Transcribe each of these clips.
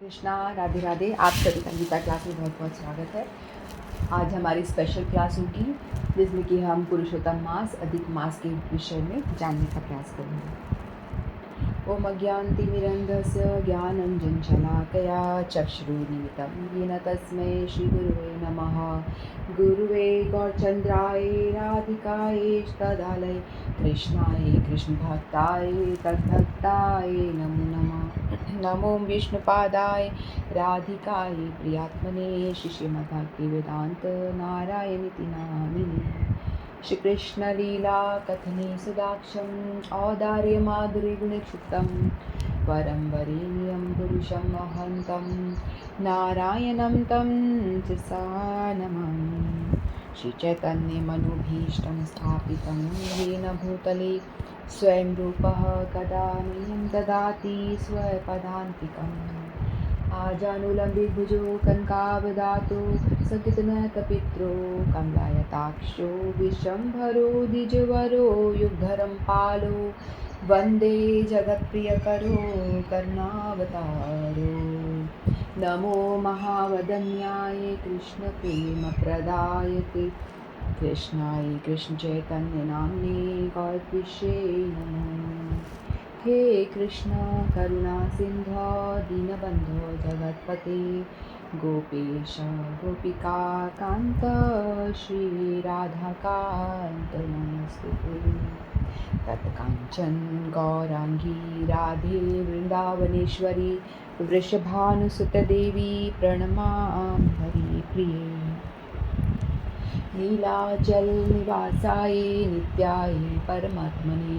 कृष्णा, राधे राधे। आप सभी का गीता क्लास में बहुत बहुत स्वागत है। आज हमारी स्पेशल क्लास होगी जिसमें कि हम पुरुषोत्तम मास अधिक मास के विषय में जानने का प्रयास करेंगे। ओम अज्ञानतिमिरन्धस्य ज्ञानञ्जनशलाकया चक्षुरुन्मिलितं येन तस्मै श्रीगुरुवे नमः। गुरुवे गौरचन्द्राय राधिकायै तदालय कृष्णाय कृष्णभक्ताय तद्भक्ताय नमो नमः। नमो विष्णुपादाय राधिकाय प्रियात्मने श्रीमद्भक्तिवेदान्त नारायणीति नामिने। श्री कृष्ण लीला कथने सुदाक्षं औदार्य माधुर्य गुणक्षुप्तं वरं वरेण्यं पुरुषं महन्तं नारायणं तं शिरसा नमामि। श्री चैतन्य मनोभीष्टं स्थापितं येन भूतले स्वयं रूपः कदा मह्यं ददाति स्वपदान्तिकम्। आजानुलम्बितभुजो कनकावदातो सकितनतपित्रो कमलायताक्षो विश्वम्भरो द्विजवरो युगधरं पालो वन्दे जगत्प्रियकरो करुणावतारो। नमो महावदन्याय कृष्णप्रेमप्रदायते कृष्णाय कृष्णचैतन्यनाम्ने गौरविषे नमो। हे कृष्ण करुणा सिंधो दीनबंधो जगत्पते गोपेश गोपिका कांत श्री राधा कांत नमस्ते। तत्कांचन गौरांगी राधे वृंदावनेश्वरी वृषभानुसुत देवी प्रणमामि हरिप्रिये। नीलाचल निवासाय नित्याय परमात्मने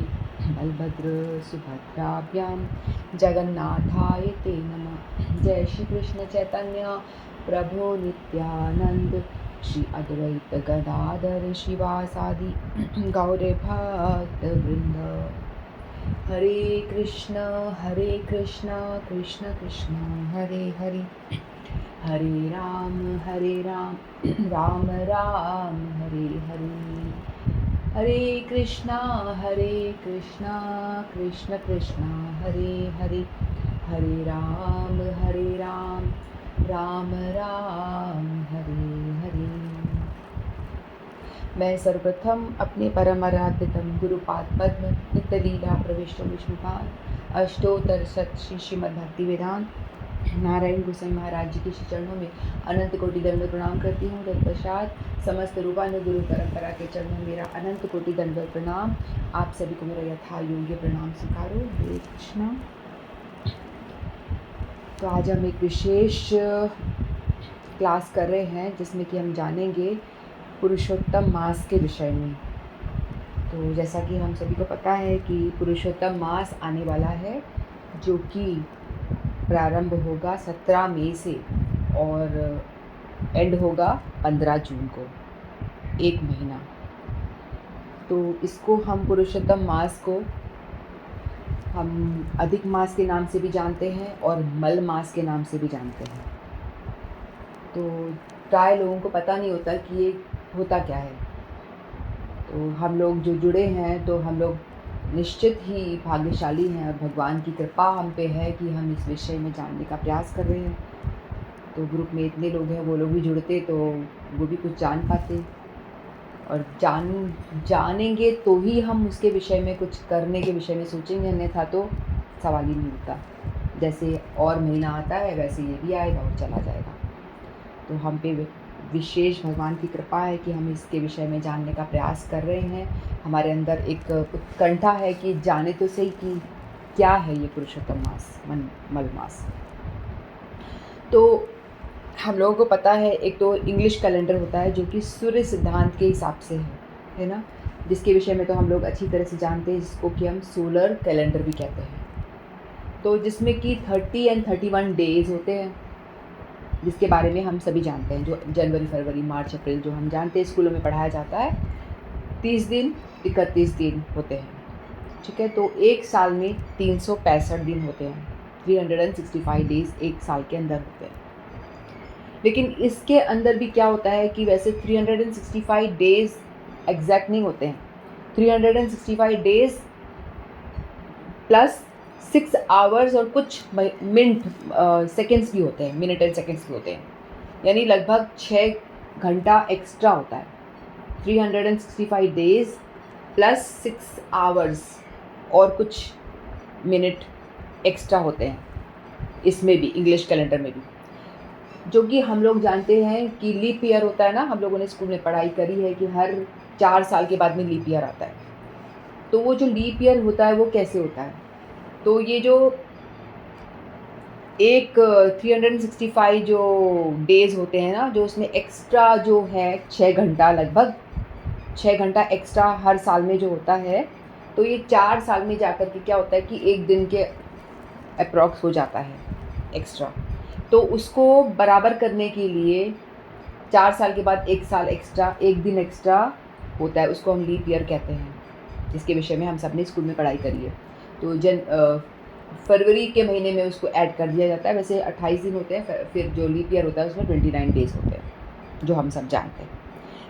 बलभद्र सुभद्राभ्यां जगन्नाथाय ते नमः। जय श्री कृष्ण चैतन्य प्रभो नित्यानंद श्री अद्वैत गदाधर शिवासादि गौर भक्त वृंद। हरे कृष्ण कृष्ण कृष्ण हरे हरे हरे राम राम राम हरे हरे। हरे कृष्णा कृष्ण कृष्ण हरे हरे हरे राम राम राम हरे हरे। मैं सर्वप्रथम अपने परम आराध्यतम गुरुपाद पद्म नित्य लीला प्रविष्ट विष्णुपाद अष्टोत्तर शत श्री श्रीमद्भक्तिवेदांत नारायण गोसाई महाराज जी के श्री चरणों में अनंत कोटि दंड प्रणाम करती हूँ। तत्पश्चात समस्त रूपानु गुरु परंपरा के चरणों में मेरा अनंत कोटि दंड प्रणाम। आप सभी को मेरा यथा योग्य प्रणाम स्वीकारो। हरे कृष्णा। तो आज हम एक विशेष क्लास कर रहे हैं जिसमें कि हम जानेंगे पुरुषोत्तम मास के विषय में। तो जैसा कि हम सभी को पता है कि पुरुषोत्तम मास आने वाला है जो कि प्रारंभ होगा 17 मई से और एंड होगा 15 जून को, एक महीना। तो इसको हम पुरुषोत्तम मास को हम अधिक मास के नाम से भी जानते हैं और मल मास के नाम से भी जानते हैं। तो प्राय लोगों को पता नहीं होता कि ये होता क्या है। तो हम लोग जो जुड़े हैं तो हम लोग निश्चित ही भाग्यशाली हैं और भगवान की कृपा हम पे है कि हम इस विषय में जानने का प्रयास कर रहे हैं। तो ग्रुप में इतने लोग हैं, वो लोग भी जुड़ते तो वो भी कुछ जान पाते और जानेंगे तो ही हम उसके विषय में कुछ करने के विषय में सोचेंगे, अन्यथा तो सवाल ही नहीं उठता। जैसे और महीना आता है वैसे ये भी आएगा और चला जाएगा। तो हम पे विशेष भगवान की कृपा है कि हम इसके विषय में जानने का प्रयास कर रहे हैं। हमारे अंदर एक उत्कंठा है कि जाने तो सही कि क्या है ये पुरुषोत्तम मास मल मास। तो हम लोगों को पता है एक तो इंग्लिश कैलेंडर होता है जो कि सूर्य सिद्धांत के हिसाब से है ना, जिसके विषय में तो हम लोग अच्छी तरह से जानते हैं, जिसको कि हम सोलर कैलेंडर भी कहते हैं। तो जिसमें कि 30 और 31 डेज होते हैं, जिसके बारे में हम सभी जानते हैं। जो जनवरी फरवरी मार्च अप्रैल जो हम जानते हैं, स्कूलों में पढ़ाया जाता है। 30 दिन 31 दिन होते हैं, ठीक है। तो एक साल में 365 दिन होते हैं, 365 डेज एक साल के अंदर होते हैं। लेकिन इसके अंदर भी क्या होता है कि वैसे 365 डेज एग्जैक्ट नहीं होते हैं। 365 डेज प्लस 6 आवर्स और कुछ मिनट सेकेंड्स भी होते हैं, मिनट एंड सेकेंड्स भी होते हैं, यानी लगभग 6 घंटा एक्स्ट्रा होता है। 365 डेज़ प्लस 6 आवर्स और कुछ मिनट एक्स्ट्रा होते हैं इसमें भी, इंग्लिश कैलेंडर में भी, जो कि हम लोग जानते हैं कि लीप ईयर होता है ना, हम लोगों ने स्कूल में पढ़ाई करी है कि हर 4 साल के बाद में लीप ईयर आता है। तो वो जो लीप ईयर होता है वो कैसे होता है, तो ये जो एक 365 जो डेज़ होते हैं ना, जो उसमें एक्स्ट्रा जो है 6 घंटा, लगभग 6 घंटा एक्स्ट्रा हर साल में जो होता है, तो ये 4 साल में जाकर के क्या होता है कि एक दिन के अप्रॉक्स हो जाता है एक्स्ट्रा। तो उसको बराबर करने के लिए 4 साल के बाद 1 साल एक्स्ट्रा, एक दिन एक्स्ट्रा होता है, उसको हम लीप ईयर कहते हैं, जिसके विषय में हम सब ने स्कूल में पढ़ाई करी है। तो फरवरी के महीने में उसको ऐड कर दिया जाता है। वैसे 28 दिन होते हैं, फिर जो लीप ईयर होता है उसमें 29 डेज़ होते हैं, जो हम सब जानते हैं,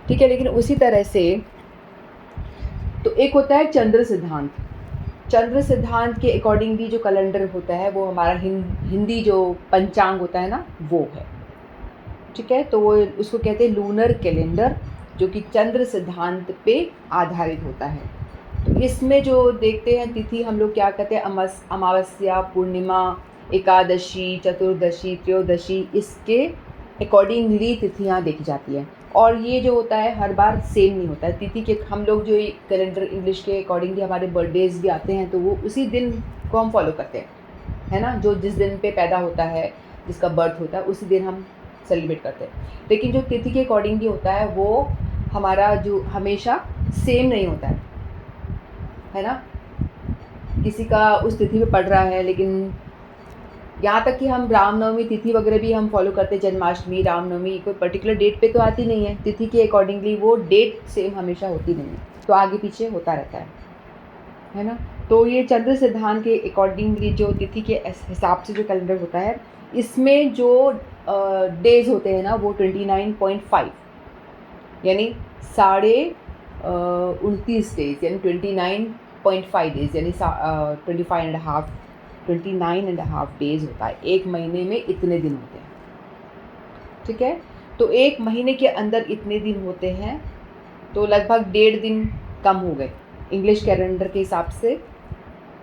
ठीक है। लेकिन उसी तरह से तो एक होता है चंद्र सिद्धांत। चंद्र सिद्धांत के अकॉर्डिंगली जो कैलेंडर होता है वो हमारा हिंदी जो पंचांग होता है ना, वो है, ठीक है। तो वो उसको कहते हैं लूनर कैलेंडर, जो कि चंद्र सिद्धांत पे आधारित होता है। तो इसमें जो देखते हैं तिथि, हम लोग क्या कहते हैं, अमावस्या, पूर्णिमा, एकादशी, चतुर्दशी, त्रयोदशी, इसके अकॉर्डिंगली तिथियाँ देखी जाती हैं। और ये जो होता है हर बार सेम नहीं होता है तिथि के। हम लोग जो कैलेंडर इंग्लिश के अकॉर्डिंगली हमारे बर्थडेज भी आते हैं, तो वो उसी दिन को हम फॉलो करते हैं, है ना। जो जिस दिन पे पैदा होता है, जिसका बर्थ होता है, उसी दिन हम सेलिब्रेट करते हैं। लेकिन जो तिथि के अकॉर्डिंगली होता है वो हमारा जो हमेशा सेम नहीं होता है ना। किसी का उस तिथि पे पड़ रहा है, लेकिन यहाँ तक कि हम रामनवमी तिथि वगैरह भी हम फॉलो करते हैं, जन्माष्टमी, रामनवमी, कोई पर्टिकुलर डेट पे तो आती नहीं है, तिथि के अकॉर्डिंगली वो डेट सेम हमेशा होती नहीं है, तो आगे पीछे होता रहता है ना। तो ये चंद्र सिद्धांत के अकॉर्डिंगली जो तिथि के हिसाब से जो कैलेंडर होता है, इसमें जो डेज़ होते हैं ना वो 29.5, यानी 29.5 डेज़, यानी 29.5 डेज़, यानी 29.5 डेज़ होता है। एक महीने में इतने दिन होते हैं, ठीक है। तो एक महीने के अंदर इतने दिन होते हैं, तो लगभग 1.5 दिन कम हो गए इंग्लिश कैलेंडर के हिसाब से,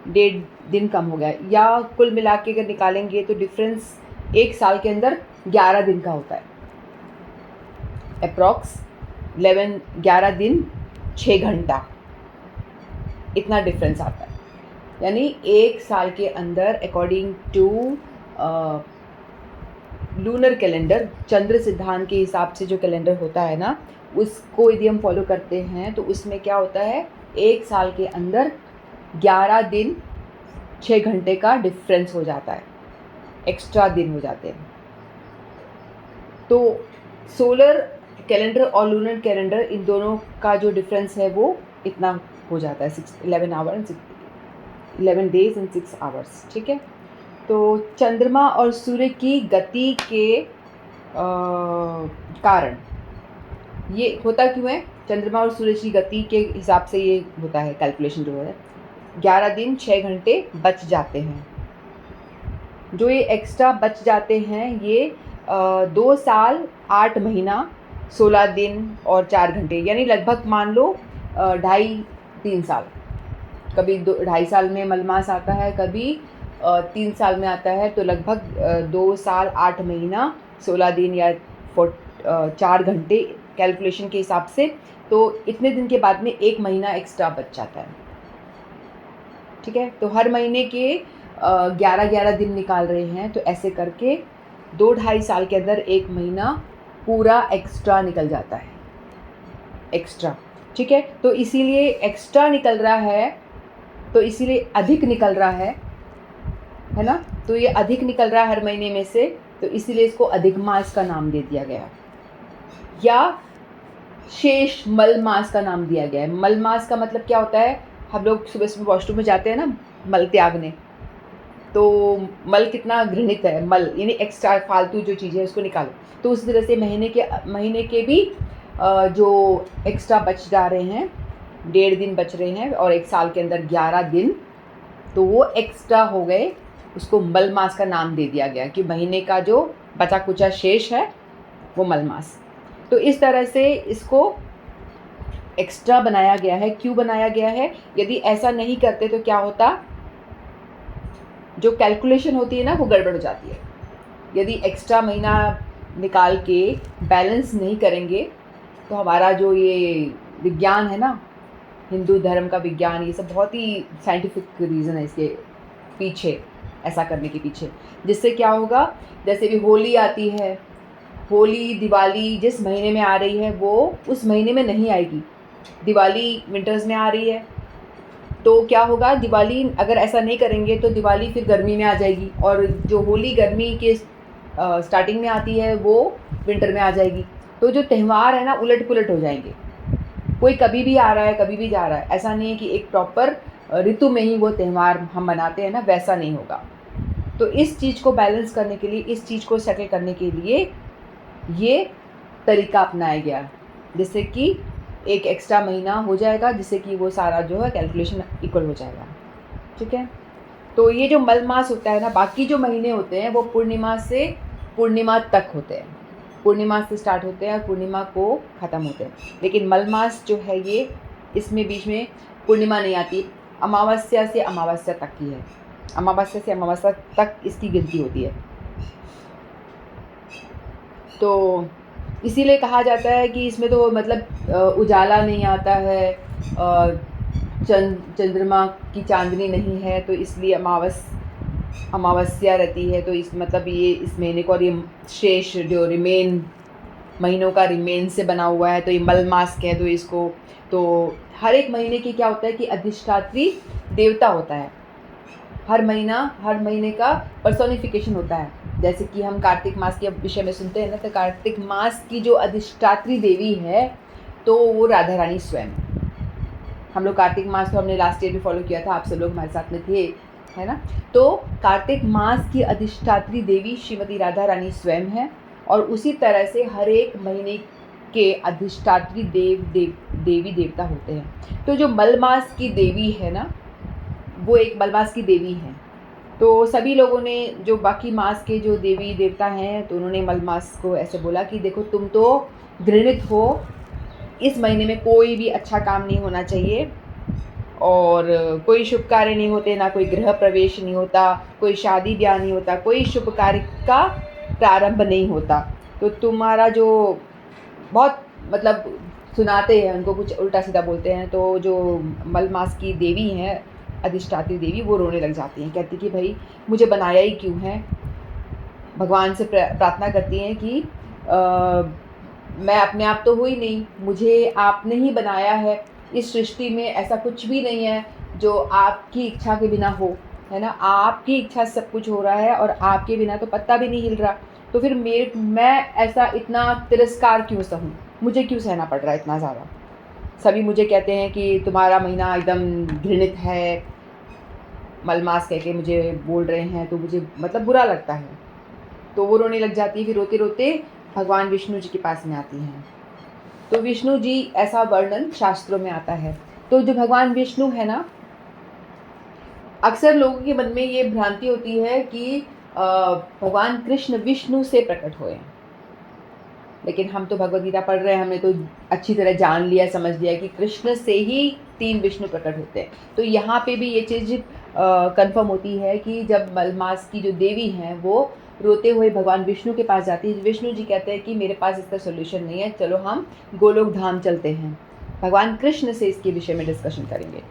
1.5 दिन कम हो गया। या कुल मिला के अगर निकालेंगे तो डिफरेंस एक साल के अंदर 11 दिन का होता है, अप्रॉक्स 11 दिन 6 घंटा, इतना डिफरेंस आता है। यानी एक साल के अंदर अकॉर्डिंग टू लूनर कैलेंडर, चंद्र सिद्धांत के हिसाब से जो कैलेंडर होता है ना, उसको यदि हम फॉलो करते हैं तो उसमें क्या होता है, एक साल के अंदर 11 दिन 6 घंटे का डिफरेंस हो जाता है, एक्स्ट्रा दिन हो जाते हैं। तो सोलर कैलेंडर और लूनर कैलेंडर, इन दोनों का जो डिफरेंस है वो इतना हो जाता है, 11 डेज एंड 6 आवर्स, ठीक है। तो चंद्रमा और सूर्य की गति के कारण ये होता क्यों है, चंद्रमा और सूर्य की गति के हिसाब से ये होता है कैलकुलेशन जो है, 11 दिन 6 घंटे बच जाते हैं। जो ये एक्स्ट्रा बच जाते हैं ये 2 साल 8 महीना 16 दिन और 4 घंटे, यानी लगभग मान लो 2.5-3 साल, कभी 2.5 साल में मलमास आता है, कभी 3 साल में आता है, तो लगभग 2 साल 8 महीना 16 दिन या 4 घंटे कैलकुलेशन के हिसाब से, तो इतने दिन के बाद में 1 महीना एक्स्ट्रा बच जाता है, ठीक है। तो हर महीने के 11-11 दिन निकाल रहे हैं, तो ऐसे करके 2-2.5 साल के अंदर 1 महीना पूरा एक्स्ट्रा निकल जाता है, एक्स्ट्रा, ठीक है। तो इसीलिए एक्स्ट्रा निकल रहा है, तो इसीलिए अधिक निकल रहा है ना। तो ये अधिक निकल रहा है हर महीने में से, तो इसीलिए इसको अधिक मास का नाम दे दिया गया, या शेष मल मास का नाम दिया गया है। मल मास का मतलब क्या होता है, हम लोग सुबह सुबह वॉशरूम में जाते हैं ना मल त्यागने, तो मल कितना घृणित है, मल यानी एक्स्ट्रा फालतू जो चीज़ें है उसको निकालो। तो उस तरह से महीने के भी जो एक्स्ट्रा बच जा रहे हैं, 1.5 दिन बच रहे हैं, और एक साल के अंदर 11 दिन तो वो एक्स्ट्रा हो गए, उसको मल मास का नाम दे दिया गया कि महीने का जो बचा कुचा शेष है वो मल मास। तो इस तरह से इसको एक्स्ट्रा बनाया गया है। क्यों बनाया गया है? यदि ऐसा नहीं करते तो क्या होता, जो कैलकुलेशन होती है ना वो गड़बड़ हो जाती है। यदि एक्स्ट्रा महीना निकाल के बैलेंस नहीं करेंगे तो हमारा जो ये विज्ञान है ना, हिंदू धर्म का विज्ञान, ये सब बहुत ही साइंटिफिक रीज़न है इसके पीछे, ऐसा करने के पीछे। जिससे क्या होगा, जैसे भी होली आती है, होली दिवाली जिस महीने में आ रही है वो उस महीने में नहीं आएगी। दिवाली विंटर्स में आ रही है तो क्या होगा, दिवाली अगर ऐसा नहीं करेंगे तो दिवाली फिर गर्मी में आ जाएगी, और जो होली गर्मी के स्टार्टिंग में आती है वो विंटर में आ जाएगी। तो जो त्यौहार है ना उलट पुलट हो जाएंगे, कोई कभी भी आ रहा है कभी भी जा रहा है। ऐसा नहीं है कि एक प्रॉपर ऋतु में ही वो त्यौहार हम मनाते हैं ना, वैसा नहीं होगा। तो इस चीज़ को बैलेंस करने के लिए, इस चीज़ को सेटल करने के लिए ये तरीका अपनाया गया, जिससे कि एक एक्स्ट्रा महीना हो जाएगा, जिससे कि वो सारा जो है कैलकुलेशन इक्वल हो जाएगा। ठीक है। तो ये जो मल मास होता है ना, बाकी जो महीने होते हैं वो पूर्णिमा से पूर्णिमा तक होते हैं, पूर्णिमा से स्टार्ट होते हैं और पूर्णिमा को ख़त्म होते हैं। लेकिन मल मास जो है ये, इसमें बीच में पूर्णिमा नहीं आती, अमावस्या से अमावस्या तक की है, अमावस्या से अमावस्या तक इसकी गिनती होती है। तो इसीलिए कहा जाता है कि इसमें तो मतलब उजाला नहीं आता है, चंद्रमा की चांदनी नहीं है, तो इसलिए अमावस्या रहती है। तो इस मतलब ये इस महीने को, और ये शेष जो रिमेन महीनों का रिमेन से बना हुआ है, तो ये मल मास कह दो इसको। तो हर एक महीने की क्या होता है कि अधिष्ठात्री देवता होता है, हर महीने का पर्सोनिफिकेशन होता है। जैसे कि हम कार्तिक मास के विषय में सुनते हैं ना, तो कार्तिक मास की जो अधिष्ठात्री देवी है तो वो राधा रानी स्वयं। हम लोग कार्तिक मास तो हमने लास्ट ईयर भी फॉलो किया था, आप सब लोग हमारे साथ में थे, है ना। तो कार्तिक मास की अधिष्ठात्री देवी श्रीमती राधा रानी स्वयं है, और उसी तरह से हर एक महीने के अधिष्ठात्री देवी देवता होते हैं। तो जो मल मास की देवी है ना, वो एक मल मास की देवी है। तो सभी लोगों ने, जो बाकी मास के जो देवी देवता हैं, तो उन्होंने मल मास को ऐसे बोला कि देखो तुम तो घृणित हो, इस महीने में कोई भी अच्छा काम नहीं होना चाहिए, और कोई शुभ कार्य नहीं होते, ना कोई गृह प्रवेश नहीं होता, कोई शादी ब्याह नहीं होता, कोई शुभ कार्य का प्रारंभ नहीं होता। तो तुम्हारा जो बहुत मतलब सुनाते हैं, उनको कुछ उल्टा सीधा बोलते हैं। तो जो मल मास की देवी हैं, अधिष्ठात्री देवी, वो रोने लग जाती हैं, कहती कि भाई मुझे बनाया ही क्यों है। भगवान से प्रार्थना करती हैं कि मैं अपने आप तो हुई नहीं, मुझे आपने ही बनाया है। इस सृष्टि में ऐसा कुछ भी नहीं है जो आपकी इच्छा के बिना हो, है ना। आपकी इच्छा से सब कुछ हो रहा है, और आपके बिना तो पत्ता भी नहीं हिल रहा। तो फिर मैं ऐसा इतना तिरस्कार क्यों सहूँ, मुझे क्यों सहना पड़ रहा है इतना ज़्यादा। सभी मुझे कहते हैं कि तुम्हारा महीना एकदम घृणित है, मलमास कह के मुझे बोल रहे हैं, तो मुझे मतलब बुरा लगता है। तो वो रोने लग जाती है। फिर रोते रोते भगवान विष्णु जी के पास में आती हैं। तो विष्णु जी, ऐसा वर्णन शास्त्रों में आता है। तो जो भगवान विष्णु है ना, अक्सर लोगों के मन में ये भ्रांति होती है कि भगवान कृष्ण विष्णु से प्रकट हुए हैं। लेकिन हम तो भगवद गीता पढ़ रहे हैं, हमने तो अच्छी तरह जान लिया, समझ लिया कि कृष्ण से ही 3 विष्णु प्रकट होते हैं। तो यहाँ पे भी ये चीज़ कंफर्म होती है कि जब मलमास की जो देवी हैं वो रोते हुए भगवान विष्णु के पास जाती है, विष्णु जी कहते हैं कि मेरे पास इसका सोल्यूशन नहीं है, चलो हम गोलोक धाम चलते हैं, भगवान कृष्ण से इसके विषय में डिस्कशन करेंगे।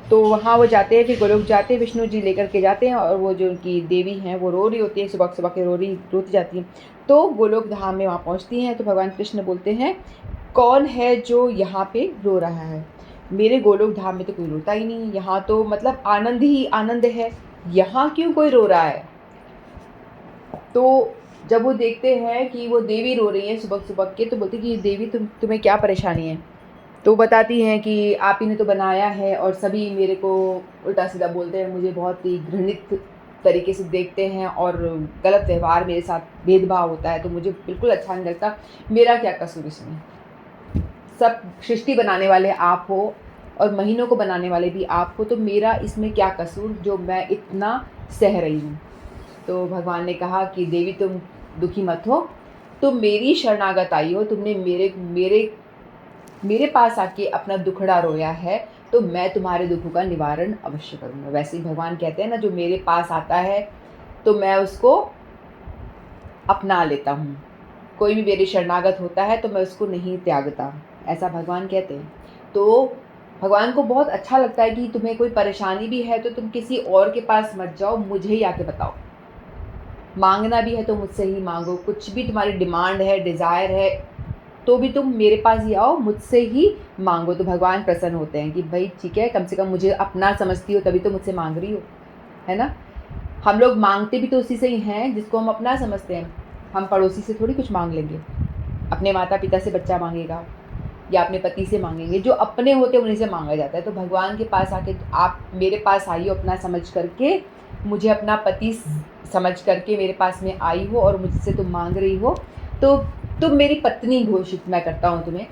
तो वहाँ वो जाते हैं, फिर गोलोक जाते हैं, विष्णु जी लेकर के जाते हैं, और वो जो उनकी देवी हैं वो रो रही होती है, सुबह सुबह के रोती जाती हैं। तो गोलोक धाम में वहाँ पहुँचती हैं, तो भगवान कृष्ण बोलते हैं, कौन है जो यहाँ पे रो रहा है? मेरे गोलोक धाम में तो कोई रोता ही नहीं, यहाँ तो मतलब आनंद ही आनंद है, यहाँ क्यों कोई रो रहा है? तो जब वो देखते हैं कि वो देवी रो रही है सुबह सुबह के, तो बोलते कि देवी तुम्हें क्या परेशानी है? तो बताती हैं कि आप ही ने तो बनाया है, और सभी मेरे को उल्टा सीधा बोलते हैं, मुझे बहुत ही घृणित तरीके से देखते हैं, और गलत व्यवहार मेरे साथ भेदभाव होता है, तो मुझे बिल्कुल अच्छा नहीं लगता। मेरा क्या कसूर इसमें? सब सृष्टि बनाने वाले आप हो, और महीनों को बनाने वाले भी आप हो, तो मेरा इसमें क्या कसूर जो मैं इतना सह रही हूँ। तो भगवान ने कहा कि देवी तुम दुखी मत हो, तुम मेरी शरणागत आई हो, तुमने मेरे मेरे मेरे पास आके अपना दुखड़ा रोया है, तो मैं तुम्हारे दुखों का निवारण अवश्य करूँगा। वैसे ही भगवान कहते हैं ना, जो मेरे पास आता है तो मैं उसको अपना लेता हूँ। कोई भी मेरे शरणागत होता है तो मैं उसको नहीं त्यागता, ऐसा भगवान कहते हैं। तो भगवान को बहुत अच्छा लगता है कि तुम्हें कोई परेशानी भी है तो तुम किसी और के पास मत जाओ, मुझे ही आके बताओ। मांगना भी है तो मुझसे ही मांगो, कुछ भी तुम्हारी डिमांड है, डिज़ायर है, तो भी तुम मेरे पास ही आओ, मुझसे ही मांगो। तो भगवान प्रसन्न होते हैं कि भाई ठीक है, कम से कम मुझे अपना समझती हो तभी तो मुझसे मांग रही हो, है ना। हम लोग मांगते भी तो उसी से ही हैं जिसको हम अपना समझते हैं। हम पड़ोसी से थोड़ी कुछ मांग लेंगे, अपने माता पिता से बच्चा मांगेगा या अपने पति से मांगेंगे, जो अपने होते हैं उन्हीं से मांगा जाता है। तो भगवान के पास आके आप मेरे पास आई हो अपना समझ करके, मुझे अपना पति समझ करके मेरे पास में आई हो और मुझसे तुम मांग रही हो, तो तुम मेरी पत्नी घोषित मैं करता हूँ तुम्हें।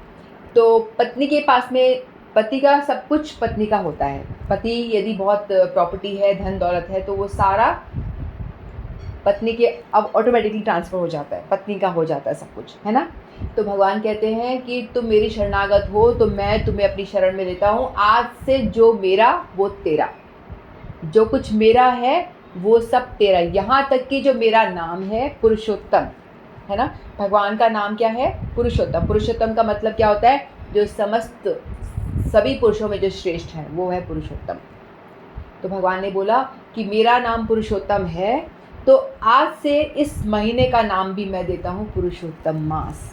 तो पत्नी के पास में पति का सब कुछ पत्नी का होता है। पति यदि बहुत प्रॉपर्टी है, धन दौलत है, तो वो सारा पत्नी के अब ऑटोमेटिकली ट्रांसफ़र हो जाता है, पत्नी का हो जाता है सब कुछ, है ना। तो भगवान कहते हैं कि तुम मेरी शरणागत हो तो मैं तुम्हें अपनी शरण में लेता हूँ। आज से जो मेरा वो तेरा, जो कुछ मेरा है वो सब तेरा, यहाँ तक कि जो मेरा नाम है पुरुषोत्तम, है ना। भगवान का नाम क्या है? पुरुषोत्तम। पुरुषोत्तम का मतलब क्या होता है? जो समस्त सभी पुरुषों में जो श्रेष्ठ है वो है पुरुषोत्तम। तो भगवान ने बोला कि मेरा नाम पुरुषोत्तम है, तो आज से इस महीने का नाम भी मैं देता हूँ पुरुषोत्तम मास।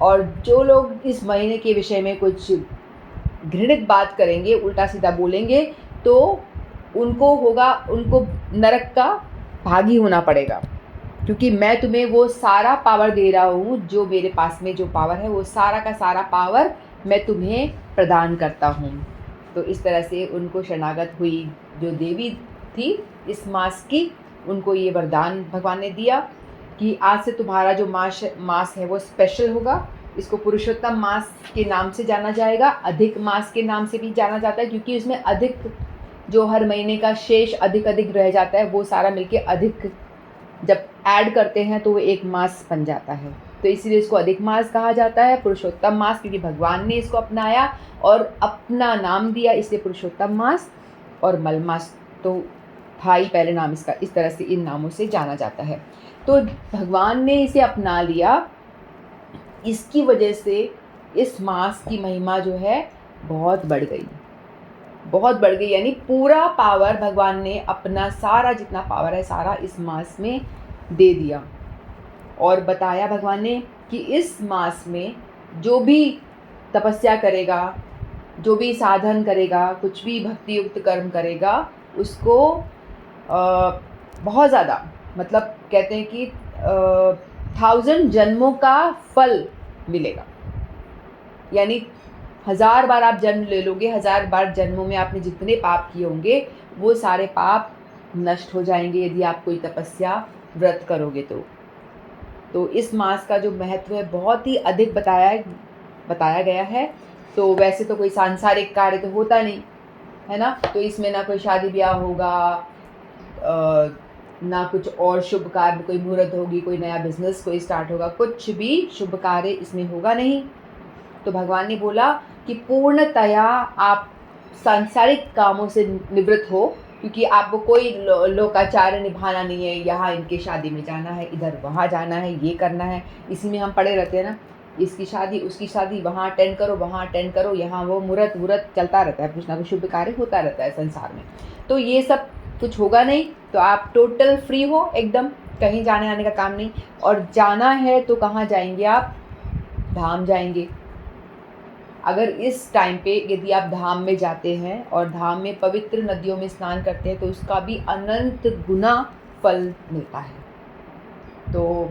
और जो लोग इस महीने के विषय में कुछ घृणित बात करेंगे, उल्टा सीधा बोलेंगे, तो उनको नरक का भागी होना पड़ेगा, क्योंकि मैं तुम्हें वो सारा पावर दे रहा हूँ, जो मेरे पास में जो पावर है वो सारा का सारा पावर मैं तुम्हें प्रदान करता हूँ। तो इस तरह से उनको शरणागत हुई जो देवी थी इस मास की, उनको ये वरदान भगवान ने दिया कि आज से तुम्हारा जो मास है वो स्पेशल होगा। इसको पुरुषोत्तम मास के नाम से जाना जाएगा, अधिक मास के नाम से भी जाना जाता है, क्योंकि इसमें अधिक जो हर महीने का शेष अधिक रह जाता है वो सारा मिलके अधिक जब ऐड करते हैं तो वो एक मास बन जाता है। तो इसीलिए इसको अधिक मास कहा जाता है, पुरुषोत्तम मास, क्योंकि भगवान ने इसको अपनाया और अपना नाम दिया, इसलिए पुरुषोत्तम मास। और मल मास तो था ही पहले नाम इसका, इस तरह से इन नामों से जाना जाता है। तो भगवान ने इसे अपना लिया, इसकी वजह से इस मास की महिमा जो है बहुत बढ़ गई, बहुत बढ़ गई। यानी पूरा पावर भगवान ने अपना सारा जितना पावर है सारा इस मास में दे दिया। और बताया भगवान ने कि इस मास में जो भी तपस्या करेगा, जो भी साधन करेगा, कुछ भी भक्ति युक्त कर्म करेगा, उसको बहुत ज़्यादा, मतलब कहते हैं कि 1000 जन्मों का फल मिलेगा। यानी 1000 बार आप जन्म ले लोगे, 1000 बार जन्मों में आपने जितने पाप किए होंगे वो सारे पाप नष्ट हो जाएंगे यदि आप कोई तपस्या व्रत करोगे तो इस मास का जो महत्व है बहुत ही अधिक बताया गया है। तो वैसे तो कोई सांसारिक कार्य तो होता नहीं है ना, तो इसमें ना कोई शादी ब्याह होगा, ना कुछ और शुभ कार्य, कोई मुहूर्त होगी, कोई नया बिजनेस कोई स्टार्ट होगा, कुछ भी शुभ कार्य इसमें होगा नहीं। तो भगवान ने बोला कि पूर्णतया आप सांसारिक कामों से निवृत्त हो, क्योंकि आपको कोई लोकाचार्य निभाना नहीं है, यहाँ इनके शादी में जाना है, इधर वहाँ जाना है, ये करना है, इसी में हम पड़े रहते हैं ना, इसकी शादी उसकी शादी, वहाँ अटेंड करो वहाँ अटेंड करो, यहाँ वो मुहूर्त चलता रहता है, कुछ ना कुछ शुभ कार्य होता रहता है संसार में। तो ये सब कुछ होगा नहीं, तो आप टोटल फ्री हो एकदम, कहीं जाने आने का काम नहीं। और जाना है तो कहाँ जाएंगे आप? धाम जाएंगे। अगर इस टाइम पे यदि आप धाम में जाते हैं और धाम में पवित्र नदियों में स्नान करते हैं तो उसका भी अनंत गुना फल मिलता है। तो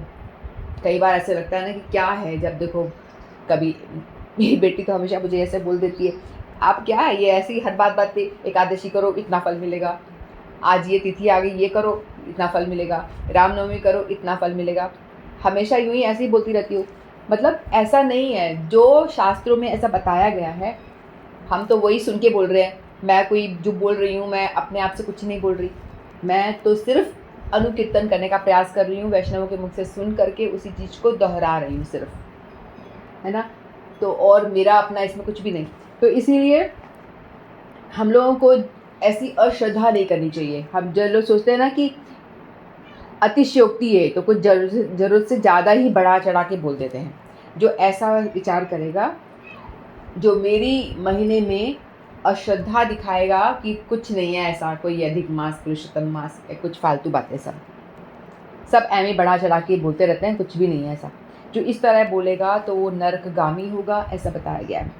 कई बार ऐसे लगता है ना कि क्या है, जब देखो कभी मेरी बेटी तो हमेशा मुझे ऐसे बोल देती है, आप क्या है ये ऐसी हर बात पे एकादशी करो इतना फल मिलेगा, आज ये तिथि आ गई ये करो इतना फल मिलेगा, रामनवमी करो इतना फल मिलेगा, हमेशा यूँ ही ऐसे ही बोलती रहती हूँ। मतलब ऐसा नहीं है, जो शास्त्रों में ऐसा बताया गया है हम तो वही सुन के बोल रहे हैं। मैं कोई जो बोल रही हूँ, मैं अपने आप से कुछ नहीं बोल रही, मैं तो सिर्फ अनुकीर्तन करने का प्रयास कर रही हूँ, वैष्णवों के मुख से सुन करके उसी चीज़ को दोहरा रही हूँ सिर्फ, है ना। तो और मेरा अपना इसमें कुछ भी नहीं। तो इसीलिए हम लोगों को ऐसी अश्रद्धा नहीं करनी चाहिए। हम जो लोग सोचते हैं ना कि अतिशयोक्ति है, तो कुछ ज़रूरत से ज़्यादा ही बढ़ा चढ़ा के बोल देते हैं। जो ऐसा विचार करेगा, जो मेरी महीने में अश्रद्धा दिखाएगा कि कुछ नहीं है ऐसा, कोई अधिक मास, पुरुषोत्तम मास, कुछ फालतू बातें सब ऐਵੇਂ बढ़ा चढ़ा के बोलते रहते हैं, कुछ भी नहीं है ऐसा। जो इस तरह बोलेगा तो वो नरकगामी होगा, ऐसा बताया गया है।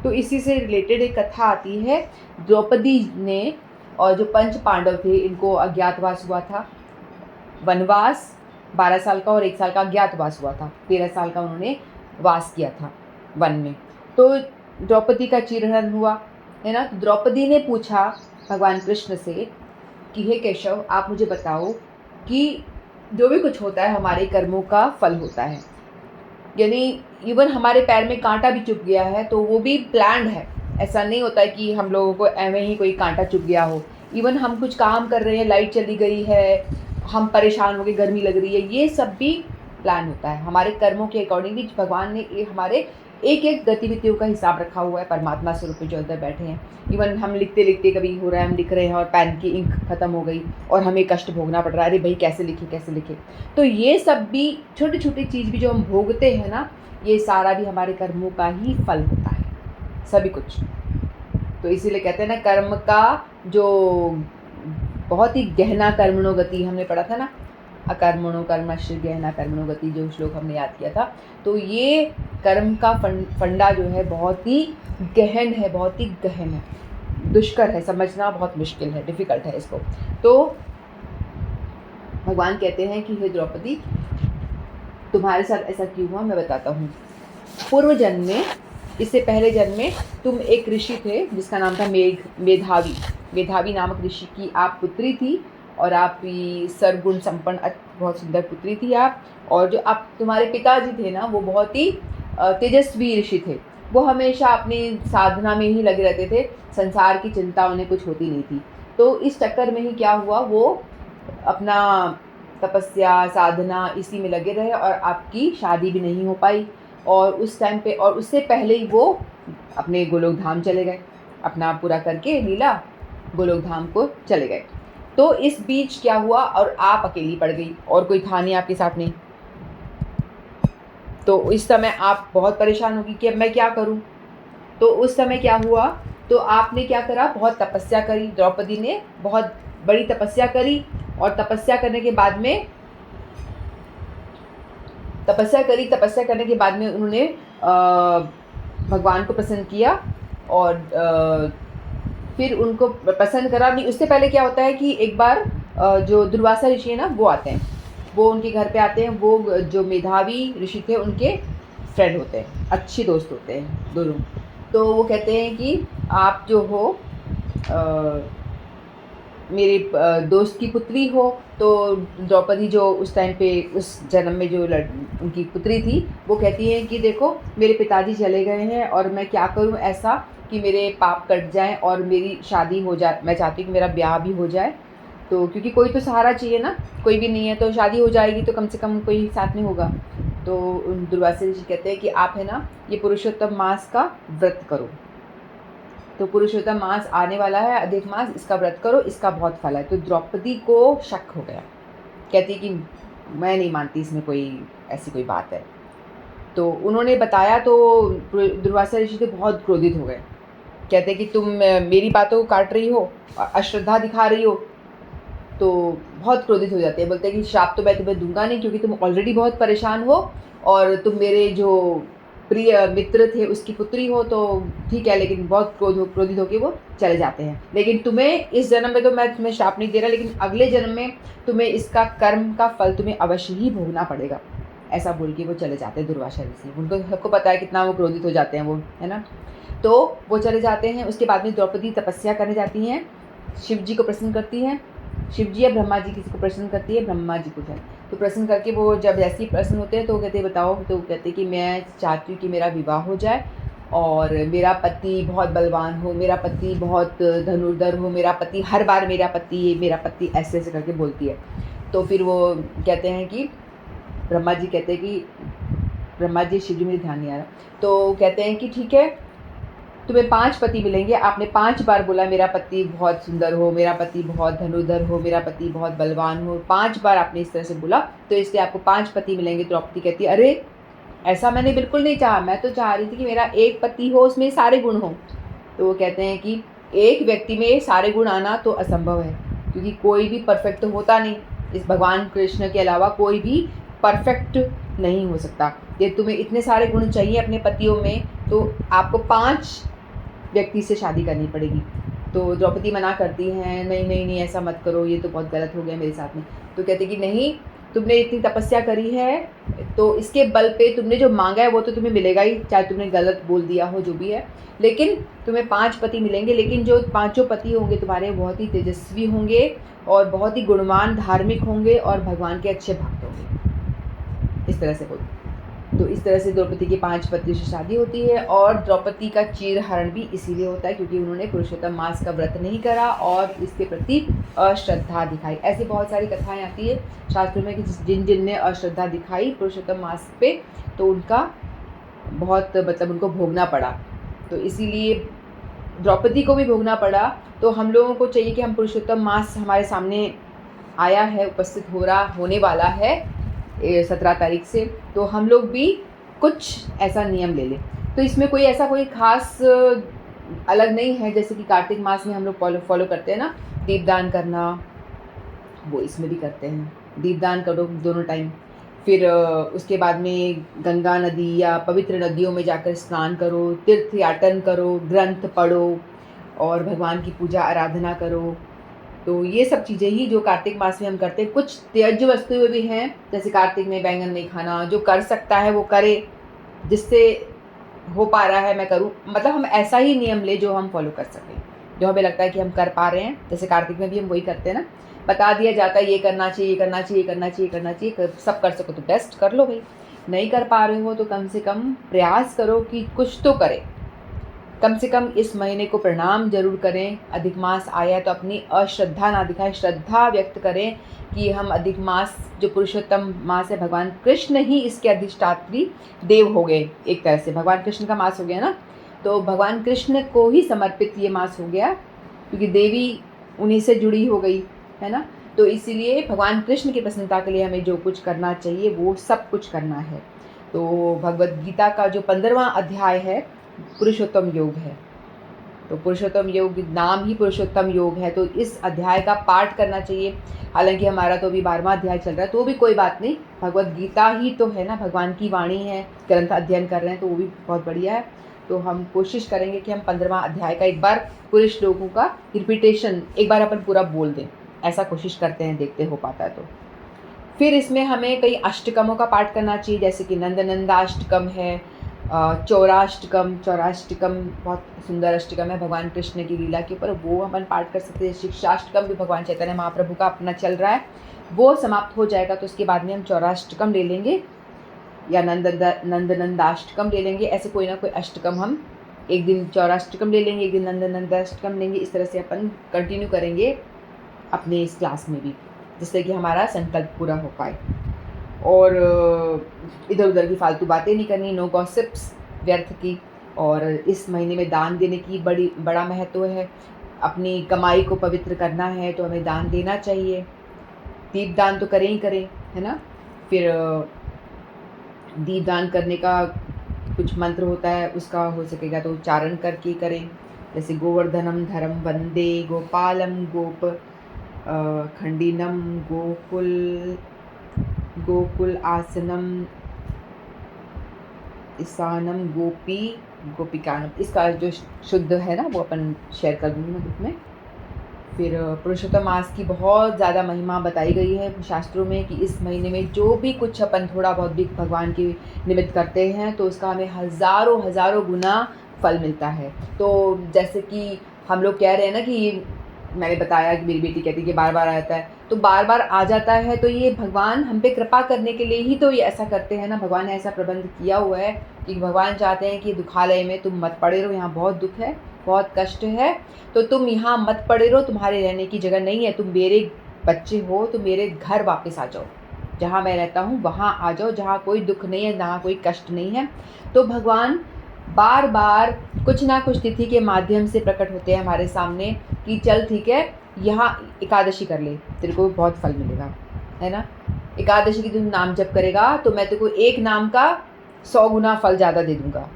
तो इसी से रिलेटेड एक कथा आती है। द्रौपदी ने और जो पंच पांडव थे, इनको अज्ञातवास हुआ था, वनवास 12 साल का और 1 साल का अज्ञातवास हुआ था। 13 साल का उन्होंने वास किया था वन में। तो द्रौपदी का चीरहरण हुआ, है ना। द्रौपदी ने पूछा भगवान कृष्ण से कि हे केशव, आप मुझे बताओ कि जो भी कुछ होता है हमारे कर्मों का फल होता है, यानी इवन हमारे पैर में कांटा भी चुभ गया है तो वो भी प्लान्ड है। ऐसा नहीं होता है कि हम लोगों को एवं ही कोई कांटा चुभ गया हो। इवन हम कुछ काम कर रहे हैं, लाइट चली गई है, हम परेशान हो गए, गर्मी लग रही है, ये सब भी प्लान होता है। हमारे कर्मों के अकॉर्डिंगली भगवान ने ये हमारे एक एक गतिविधियों का हिसाब रखा हुआ है। परमात्मा स्वरूप में जो अंदर बैठे हैं, इवन हम लिखते लिखते कभी हो रहा है, हम लिख रहे हैं और पेन की इंक ख़त्म हो गई और हमें कष्ट भोगना पड़ रहा है, अरे भाई कैसे लिखे। तो ये सब भी छोटी छोटी चीज़ भी जो हम भोगते हैं ना, ये सारा भी हमारे कर्मों का ही फल होता है, सभी कुछ। तो इसीलिए कहते हैं ना, कर्म का जो बहुत ही गहना कर्मणो गति हमने पढ़ा था ना, अकर्मणो कर्मश्च गहना कर्मणो गति, जो श्लोक हमने याद किया था। तो ये कर्म का फंडा जो है बहुत ही गहन है, बहुत ही गहन है, दुष्कर है, समझना बहुत मुश्किल है, डिफ़िकल्ट है इसको। तो भगवान कहते हैं कि हे द्रौपदी, तुम्हारे साथ ऐसा क्यों हुआ, मैं बताता हूँ। पूर्व जन्म में, इससे पहले जन्म में तुम एक ऋषि थे जिसका नाम था मेधावी नामक ऋषि की आप पुत्री थी, और आप सर्वगुण संपन्न बहुत सुंदर पुत्री थी आप। और जो आप तुम्हारे पिताजी थे ना, वो बहुत ही तेजस्वी ऋषि थे। वो हमेशा अपनी साधना में ही लगे रहते थे, संसार की चिंता उन्हें कुछ होती नहीं थी। तो इस चक्कर में ही क्या हुआ, वो अपना तपस्या साधना इसी में लगे रहे और आपकी शादी भी नहीं हो पाई। और उस टाइम पे, और उससे पहले ही वो अपने गोलोक धाम चले गए, अपना पूरा करके लीला गोलोक धाम को चले गए। तो इस बीच क्या हुआ, और आप अकेली पड़ गई और कोई था नहीं आपके साथ में। तो इस समय आप बहुत परेशान होगी कि अब मैं क्या करूं। तो उस समय क्या हुआ, तो आपने क्या करा, बहुत तपस्या करी। द्रौपदी ने बहुत बड़ी तपस्या करी, और तपस्या करने के बाद में उन्होंने भगवान को प्रसन्न किया। और फिर उनको प्रसन्न करा नहीं, उससे पहले क्या होता है कि एक बार जो दुर्वासा ऋषि है ना, वो आते हैं, वो उनके घर पे आते हैं। वो जो मेधावी ऋषि थे उनके फ्रेंड होते हैं, अच्छे दोस्त होते हैं दोनों। तो वो कहते हैं कि आप जो हो मेरे दोस्त की पुत्री हो। तो द्रौपदी जो उस टाइम पे उस जन्म में जो उनकी पुत्री थी, वो कहती है कि देखो मेरे पिताजी चले गए हैं और मैं क्या करूं ऐसा कि मेरे पाप कट जाएं और मेरी शादी हो जाए। मैं चाहती हूँ कि मेरा ब्याह भी हो जाए, तो क्योंकि कोई तो सहारा चाहिए ना, कोई भी नहीं है तो शादी हो जाएगी तो कम से कम कोई साथ में होगा। तो दुर्वासा ऋषि कहते हैं कि आप है ना, ये पुरुषोत्तम मास का व्रत करो। तो पुरुषोत्तम मास आने वाला है, अधिक मास, इसका व्रत करो, इसका बहुत फल है। तो द्रौपदी को शक हो गया, कहती कि मैं नहीं मानती इसमें कोई ऐसी कोई बात है। तो उन्होंने बताया तो दुर्वासा ऋषि तो बहुत क्रोधित हो गए, कहते कि तुम मेरी बातों को काट रही हो, अश्रद्धा दिखा रही हो। तो बहुत क्रोधित हो जाते हैं, बोलते हैं कि श्राप तो मैं तुम्हें दूंगा नहीं, क्योंकि तुम ऑलरेडी बहुत परेशान हो और तुम मेरे जो प्रिय मित्र थे उसकी पुत्री हो, तो ठीक है, लेकिन बहुत क्रोधित होकर वो चले जाते हैं। लेकिन तुम्हें इस जन्म में तो मैं तुम्हें श्राप नहीं दे रहा, लेकिन अगले जन्म में तुम्हें इसका कर्म का फल तुम्हें अवश्य ही भोगना पड़ेगा, ऐसा बोल के वो चले जाते हैं दुर्वासा ऋषि। उनको सबको पता है कितना वो क्रोधित हो जाते हैं वो, है ना। तो वो चले जाते हैं। उसके बाद में द्रौपदी तपस्या करने जाती हैं, शिव जी को प्रसन्न करती हैं। शिव जी या ब्रह्मा जी किसी को प्रसन्न करती है, ब्रह्मा जी को। तो प्रसन्न करके वो जब ऐसे ही प्रसन्न होते हैं तो कहते हैं बताओ, तो कहते हैं कि मैं चाहती हूँ कि मेरा विवाह हो जाए और मेरा पति बहुत बलवान हो, मेरा पति बहुत धनुर्धर हो, मेरा पति हर बार मेरा पति ऐसे ऐसे करके बोलती है। तो फिर वो कहते हैं कि ब्रह्मा जी कहते हैं कि ब्रह्मा जी शिव जी, मुझे ध्यान नहीं आ रहा, तो कहते हैं कि ठीक है, तुम्हें 5 पति मिलेंगे। आपने 5 बार बोला मेरा पति बहुत सुंदर हो, मेरा पति बहुत धनुर्धर हो, मेरा पति बहुत बलवान हो, 5 बार आपने इस तरह से बोला, तो इसलिए आपको 5 पति मिलेंगे। द्रौपदी कहती है, अरे ऐसा मैंने बिल्कुल नहीं चाहा, मैं तो चाह रही थी कि मेरा एक पति हो, उसमें सारे गुण हों। तो वो कहते हैं कि एक व्यक्ति में सारे गुण आना तो असंभव है, क्योंकि कोई भी परफेक्ट तो होता नहीं। इस भगवान कृष्ण के अलावा कोई भी परफेक्ट नहीं हो सकता। ये तुम्हें इतने सारे गुण चाहिए अपने पतियों में, तो आपको 5 व्यक्ति से शादी करनी पड़ेगी। तो द्रौपदी मना करती हैं, नहीं नहीं नहीं, ऐसा मत करो, ये तो बहुत गलत हो गया मेरे साथ में। तो कहते कि नहीं, तुमने इतनी तपस्या करी है, तो इसके बल पे तुमने जो मांगा है वो तो तुम्हें मिलेगा ही, चाहे तुमने गलत बोल दिया हो, जो भी है। लेकिन तुम्हें 5 पति मिलेंगे, लेकिन जो 5 पति होंगे तुम्हारे बहुत ही तेजस्वी होंगे और बहुत ही गुणवान, धार्मिक होंगे और भगवान के अच्छे भक्त होंगे। इस तरह से बोल। तो इस तरह से द्रौपदी की 5 पतियों से शादी होती है। और द्रौपदी का चीरहरण भी इसीलिए होता है क्योंकि उन्होंने पुरुषोत्तम मास का व्रत नहीं करा और इसके प्रति अश्रद्धा दिखाई। ऐसी बहुत सारी कथाएं आती है शास्त्रों में कि जिन जिन ने अश्रद्धा दिखाई पुरुषोत्तम मास पे, तो उनका बहुत मतलब उनको भोगना पड़ा। तो इसीलिए द्रौपदी को भी भोगना पड़ा। तो हम लोगों को चाहिए कि हम पुरुषोत्तम मास हमारे सामने आया है, उपस्थित होने वाला है 17 तारीख से, तो हम लोग भी कुछ ऐसा नियम ले लें। तो इसमें कोई ऐसा कोई ख़ास अलग नहीं है, जैसे कि कार्तिक मास में हम लोग फॉलो करते हैं ना, दीपदान करना, वो इसमें भी करते हैं। दीपदान करो दोनों टाइम। फिर उसके बाद में गंगा नदी या पवित्र नदियों में जाकर स्नान करो, तीर्थ याटन करो, ग्रंथ पढ़ो और भगवान की पूजा आराधना करो। तो ये सब चीज़ें ही जो कार्तिक मास में हम करते हैं। कुछ त्याज्य वस्तुएं भी हैं, जैसे कार्तिक में बैंगन नहीं खाना, जो कर सकता है वो करे, जिससे हो पा रहा है मैं करूं। मतलब हम ऐसा ही नियम ले जो हम फॉलो कर सकें, जो हमें लगता है कि हम कर पा रहे हैं। जैसे कार्तिक में भी हम वही करते हैं ना, बता दिया जाता है ये करना चाहिए, ये करना चाहिए, ये करना चाहिए, करना चाहिए, सब कर सको तो बेस्ट कर लो भाई। नहीं कर पा रहे हो तो कम से कम प्रयास करो कि कुछ तो करें। कम से कम इस महीने को प्रणाम जरूर करें। अधिक मास आया है तो अपनी अश्रद्धा ना दिखाएं, श्रद्धा व्यक्त करें कि हम अधिक मास, जो पुरुषोत्तम मास है, भगवान कृष्ण ही इसके अधिष्ठात्री देव हो गए। एक तरह से भगवान कृष्ण का मास हो गया ना, तो भगवान कृष्ण को ही समर्पित ये मास हो गया, क्योंकि देवी उन्हीं से जुड़ी हो गई है ना। तो इसीलिए भगवान कृष्ण की प्रसन्नता के लिए हमें जो कुछ करना चाहिए वो सब कुछ करना है। तो भगवद गीता का जो 15वां अध्याय है पुरुषोत्तम योग है। तो पुरुषोत्तम योग, नाम ही पुरुषोत्तम योग है, तो इस अध्याय का पाठ करना चाहिए। हालांकि हमारा तो अभी 12वां अध्याय चल रहा है, तो भी कोई बात नहीं, भगवद गीता ही तो है ना, भगवान की वाणी है, ग्रंथ अध्ययन कर रहे हैं तो वो भी बहुत बढ़िया है। तो हम कोशिश करेंगे कि हम 15वां अध्याय का एक बार पूरे श्लोकों का रिपीटेशन एक बार अपन पूरा बोल दें, ऐसा कोशिश करते हैं, देखते हो पाता है तो। फिर इसमें हमें कई अष्टकमों का पाठ करना चाहिए, जैसे कि नंदनंदाष्टकम है, चौराष्टकम बहुत सुंदर अष्टकम है भगवान कृष्ण की लीला के ऊपर, वो अपन पाठ कर सकते हैं। शिक्षाष्टकम भी भगवान चैतन्य महाप्रभु का अपना चल रहा है, वो समाप्त हो जाएगा तो उसके बाद में हम चौराष्टकम ले लेंगे या नंदनंदाष्टकम ले लेंगे। ऐसे कोई ना कोई अष्टकम हम एक दिन चौराष्टकम ले लेंगे, एक दिन नंदनंदाष्टकम लेंगे। इस तरह से अपन कंटिन्यू करेंगे अपने इस क्लास में भी, जिससे कि हमारा संकल्प पूरा हो पाए। और इधर उधर की फालतू बातें नहीं करनी, नो गॉसिप्स व्यर्थ की। और इस महीने में दान देने की बड़ा महत्व है। अपनी कमाई को पवित्र करना है तो हमें दान देना चाहिए। दीप दान तो करें ही करें, है ना। फिर दीप दान करने का कुछ मंत्र होता है, उसका हो सकेगा तो उच्चारण करके करें, जैसे गोवर्धनम धरम वंदे गोपालम गोप खंडिनम गोकुल आसनम ईसानम गोपिकानम। इसका जो शुद्ध है ना वो अपन शेयर कर दूँगी मैं ग्रुप में। फिर पुरुषोत्तम मास की बहुत ज़्यादा महिमा बताई गई है शास्त्रों में कि इस महीने में जो भी कुछ अपन थोड़ा बहुत भी भगवान के निमित्त करते हैं तो उसका हमें हज़ारों गुना फल मिलता है। तो जैसे कि हम लोग कह रहे हैं ना कि मैंने बताया कि मेरी बेटी कहती है कि बार बार आ जाता है, तो बार बार आ जाता है तो ये भगवान हम पे कृपा करने के लिए ही तो ये ऐसा करते हैं ना। भगवान ने ऐसा प्रबंध किया हुआ है कि भगवान चाहते हैं कि दुखालय में तुम मत पड़े रहो, यहाँ बहुत दुख है, बहुत कष्ट है, तो तुम यहाँ मत पड़े रहो, तुम्हारे रहने की जगह नहीं है, तुम मेरे बच्चे हो तो मेरे घर वापस आ जाओ, जहाँ मैं रहता हूँ वहाँ आ जाओ, जहाँ कोई दुख नहीं है, जहाँ कोई कष्ट नहीं है। तो भगवान बार बार कुछ ना कुछ तिथि के माध्यम से प्रकट होते हैं हमारे सामने कि चल ठीक है, यहाँ एकादशी कर ले, तेरे को बहुत फल मिलेगा, है ना। एकादशी की तुम नाम जप करेगा तो मैं तेरे को एक नाम का 100 गुना फल ज़्यादा दे दूँगा।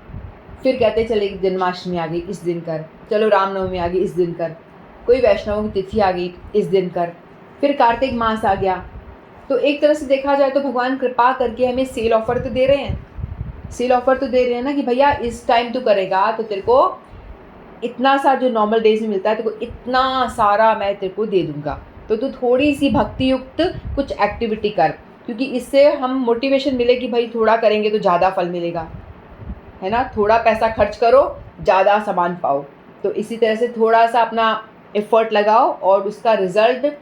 फिर कहते चले जन्माष्टमी आ गई, इस दिन कर, चलो रामनवमी आ गई, इस दिन कर, कोई वैष्णवों की तिथि आ गई, इस दिन कर, फिर कार्तिक मास आ गया। तो एक तरह से देखा जाए तो भगवान कृपा करके हमें सेल ऑफ़र तो दे रहे हैं, सेल ऑफ़र तो दे रहे हैं ना कि भैया इस टाइम तू करेगा तो तेरे को इतना सा जो नॉर्मल डेज में मिलता है तेरे को इतना सारा मैं तेरे को दे दूँगा। तो तू थोड़ी सी भक्ति युक्त कुछ एक्टिविटी कर, क्योंकि इससे हम मोटिवेशन मिले कि भाई थोड़ा करेंगे तो ज़्यादा फल मिलेगा, है ना। थोड़ा पैसा खर्च करो, ज़्यादा सामान पाओ। तो इसी तरह से थोड़ा सा अपना एफ़र्ट लगाओ और उसका रिज़ल्ट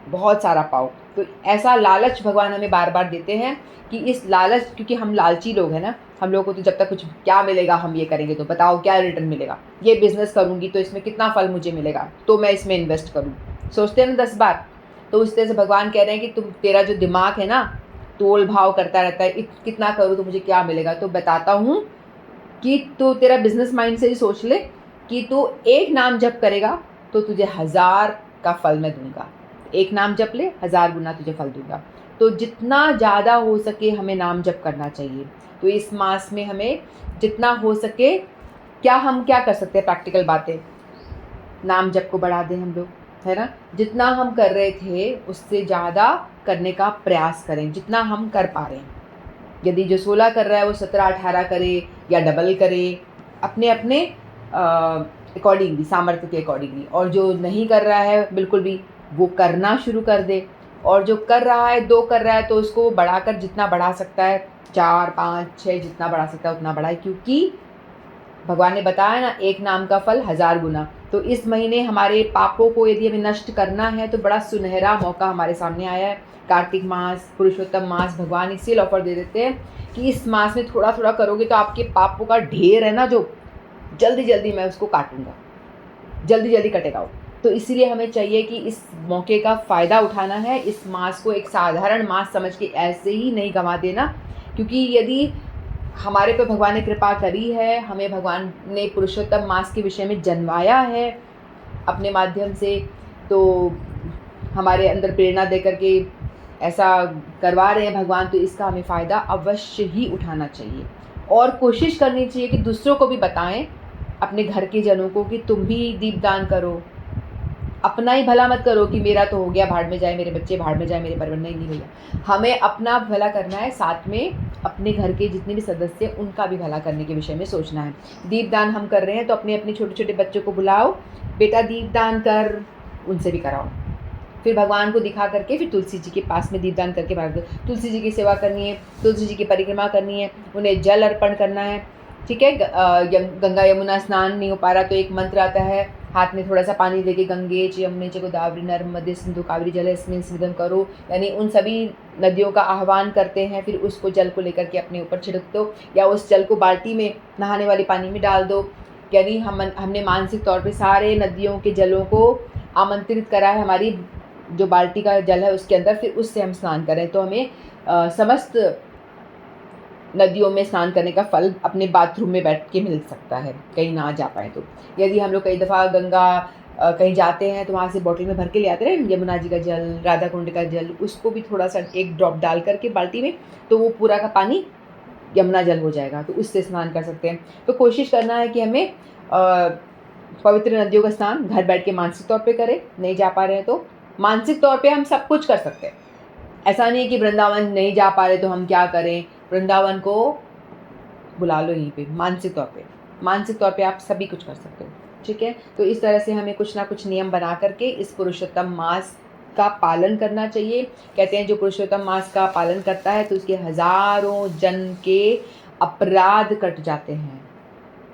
बहुत सारा पाओ। तो ऐसा लालच भगवान हमें बार बार देते हैं कि इस लालच, क्योंकि हम लालची लोग हैं ना, हम लोगों को तो जब तक कुछ क्या मिलेगा, हम ये करेंगे तो बताओ क्या रिटर्न मिलेगा, ये बिज़नेस करूँगी तो इसमें कितना फल मुझे मिलेगा, तो मैं इसमें इन्वेस्ट करूँ, सोचते हैं ना 10 बार। तो उस तरह से भगवान कह रहे हैं कि तेरा जो दिमाग है ना, तोल भाव करता रहता है, कितना करूँ तो मुझे क्या मिलेगा। तो बताता हूँ कि तू तेरा बिजनेस माइंड से ही सोच ले कि तू एक नाम जप करेगा तो तुझे 1000 का फल मैं दूंगा। एक नाम जप ले, 1000 गुना तुझे फल दूंगा। तो जितना ज़्यादा हो सके हमें नाम जप करना चाहिए। तो इस मास में हमें जितना हो सके, हम क्या कर सकते हैं, प्रैक्टिकल बातें, नाम जप को बढ़ा दें हम लोग, है ना। जितना हम कर रहे थे उससे ज़्यादा करने का प्रयास करें, जितना हम कर पा रहे हैं। यदि जो 16 कर रहा है वो 17-18 करे या डबल करे, अपने अपने अकॉर्डिंगली, सामर्थ्य के अकॉर्डिंगली। और जो नहीं कर रहा है बिल्कुल भी, वो करना शुरू कर दे। और जो कर रहा है, 2 कर रहा है, तो उसको बढ़ाकर जितना बढ़ा सकता है, 4, 5, 6 जितना बढ़ा सकता है उतना बढ़ाए, क्योंकि भगवान ने बताया ना, एक नाम का फल 1000 गुना। तो इस महीने हमारे पापों को यदि हमें नष्ट करना है तो बड़ा सुनहरा मौका हमारे सामने आया है। कार्तिक मास, पुरुषोत्तम मास, भगवान इसीलिए ऑफर दे देते हैं कि इस मास में थोड़ा थोड़ा करोगे तो आपके पापों का ढेर है ना, जो जल्दी जल्दी मैं उसको काटूंगा, जल्दी जल्दी कटेगा वो। तो इसीलिए हमें चाहिए कि इस मौके का फ़ायदा उठाना है, इस मास को एक साधारण मास समझ के ऐसे ही नहीं गंवा देना। क्योंकि यदि हमारे पे भगवान ने कृपा करी है, हमें भगवान ने पुरुषोत्तम मास के विषय में जन्माया है अपने माध्यम से, तो हमारे अंदर प्रेरणा दे करके ऐसा करवा रहे हैं भगवान, तो इसका हमें फ़ायदा अवश्य ही उठाना चाहिए। और कोशिश करनी चाहिए कि दूसरों को भी बताएं, अपने घर के जनों को, कि तुम भी दीपदान करो। अपना ही भला मत करो कि मेरा तो हो गया, भाड़ में जाए, मेरे बच्चे भाड़ में जाए, मेरे परिवार, नहीं भैया, हमें अपना भला करना है, साथ में अपने घर के जितने भी सदस्य हैं उनका भी भला करने के विषय में सोचना है। दीपदान हम कर रहे हैं तो अपने अपने छोटे छोटे बच्चों को बुलाओ, बेटा दीपदान कर, उनसे भी कराओ। फिर भगवान को दिखा करके फिर तुलसी जी के पास में दीपदान करके भाग दो। तुलसी जी की सेवा करनी है, तुलसी जी की परिक्रमा करनी है, उन्हें जल अर्पण करना है, ठीक है। गंगा यमुना स्नान नहीं हो पा रहा तो एक मंत्र आता है, हाथ में थोड़ा सा पानी लेके, गंगे च यमुने च गोदावरी नर्मदे सिंधु कावेरी जलेस्मिन् सन्निधिं करो, यानी उन सभी नदियों का आह्वान करते हैं। फिर उसको जल को लेकर के अपने ऊपर छिड़क दो, या उस जल को बाल्टी में नहाने वाली पानी में डाल दो। यानी हमने मानसिक तौर पे सारे नदियों के जलों को आमंत्रित करा है हमारी जो बाल्टी का जल है उसके अंदर, फिर उससे हम स्नान करें तो हमें समस्त नदियों में स्नान करने का फल अपने बाथरूम में बैठ के मिल सकता है, कहीं ना जा पाए तो। यदि हम लोग कई दफ़ा गंगा कहीं जाते हैं तो वहाँ से बॉटल में भर के ले आते हैं यमुना जी का जल, राधा कुंड का जल, उसको भी थोड़ा सा एक ड्रॉप डाल करके बाल्टी में, तो वो पूरा का पानी यमुना जल हो जाएगा, तो उससे स्नान कर सकते हैं। तो कोशिश करना है कि हमें पवित्र नदियों का स्नान घर बैठ के मानसिक तौर पे करें, नहीं जा पा रहे हैं तो मानसिक तौर पे हम सब कुछ कर सकते हैं। ऐसा नहीं है कि वृंदावन नहीं जा पा रहे तो हम क्या करें, वृंदावन को बुला लो यहीं पे, मानसिक तौर पे आप सभी कुछ कर सकते हो, ठीक है। तो इस तरह से हमें कुछ ना कुछ नियम बना करके इस पुरुषोत्तम मास का पालन करना चाहिए। कहते हैं जो पुरुषोत्तम मास का पालन करता है तो उसके हजारों जन्म के अपराध कट जाते हैं,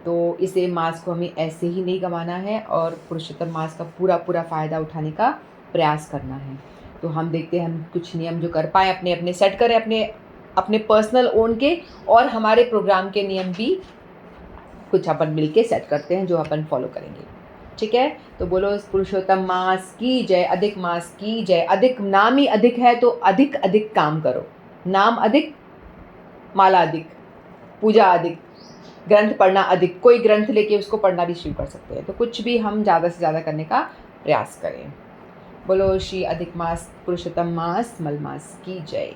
तो इसे मास को हमें ऐसे ही नहीं गंवाना है और पुरुषोत्तम मास का पूरा फ़ायदा उठाने का प्रयास करना है। तो हम देखते हैं हम कुछ नियम जो कर पाएँ अपने अपने सेट करें अपने पर्सनल ओन के, और हमारे प्रोग्राम के नियम भी कुछ अपन मिल के सेट करते हैं जो अपन फॉलो करेंगे। ठीक है? तो बोलो पुरुषोत्तम मास की जय, अधिक मास की जय। अधिक नाम ही अधिक है तो अधिक अधिक काम करो। नाम अधिक, माला अधिक, पूजा अधिक, ग्रंथ पढ़ना अधिक। कोई ग्रंथ लेके उसको पढ़ना भी शुरू कर सकते हैं। तो कुछ भी हम ज़्यादा से ज़्यादा करने का प्रयास करें। बोलो श्री अधिक मास पुरुषोत्तम मास मलमास की जय।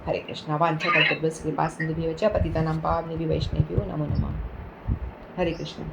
हरे कृष्णा। वांछा कल्पतरुभ्यश्च कृपा सिंधुभ्यश्च पतितानां पावनेभ्यो वैष्णवेभ्यो नमो नमः। हरे कृष्णा।